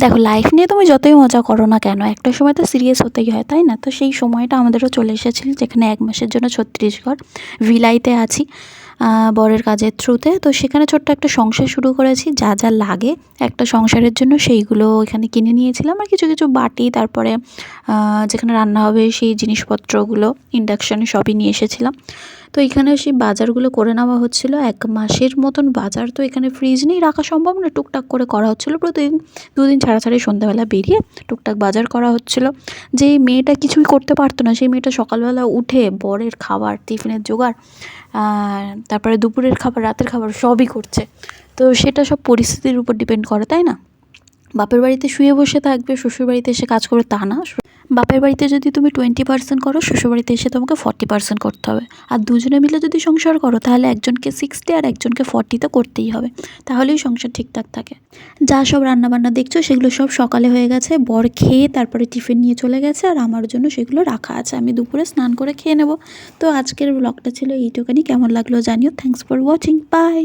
দেখো, লাইফ নিয়ে তুমি যতই মজা করো না কেন, একটা সময় তো সিরিয়াস হতেই হয়, তাই না? তো সেই সময়টা আমাদেরও চলে এসেছিল, যেখানে 1 মাসের জন্য ছত্তিশগড় ভিলাইতে আছি বরের কাজের থ্রুতে। তো সেখানে ছোট্ট একটা সংসার শুরু করেছি। যা যা লাগে একটা সংসারের জন্য সেইগুলো এখানে কিনে নিয়েছিলাম, আর কিছু কিছু বাটি, তারপরে যেখানে রান্না হবে সেই জিনিসপত্রগুলো, ইন্ডাকশন সবই নিয়ে এসেছিলাম। তো এখানে সেই বাজারগুলো করে নেওয়া হচ্ছিলো। 1 মাসের মতন বাজার তো এখানে ফ্রিজ নেই রাখা সম্ভব না, টুকটাক করে করা হচ্ছিলো। প্রতিদিন 2 দিন ছাড়া ছাড়াই সন্ধ্যাবেলা বেরিয়ে টুকটাক বাজার করা হচ্ছিলো। যেই মেয়েটা কিছুই করতে পারতো না, সেই মেয়েটা সকালবেলা উঠে বরের খাবার, টিফিনের জোগাড়, তারপরে দুপুরের খাবার, রাতের খাবার সবই করছে। তো সেটা সব পরিস্থিতির উপর ডিপেন্ড করে, তাই না? বাপের বাড়িতে শুয়ে বসে থাকবে, শ্বশুর বাড়িতে এসে কাজ করবে তা না। বাপের বাড়িতে যদি তুমি 20% করো, শ্বশুর বাড়িতে এসে তোমাকে 40% করতে হবে। আর দুজনে মিলে যদি সংসার করো, তাহলে একজনকে 60 আর একজনকে 40 তো করতেই হবে, তাহলেই সংসার ঠিকঠাক থাকে। যা সব রান্নাবান্না দেখছো সেগুলো সব সকালে হয়ে গেছে, বর খেয়ে তারপরে টিফিন নিয়ে চলে গেছে, আর আমার জন্য সেগুলো রাখা আছে। আমি দুপুরে স্নান করে খেয়ে নেব। তো আজকের ব্লগটা ছিল এইটুখানি। কেমন লাগলো জানিও। Thanks for watching, by.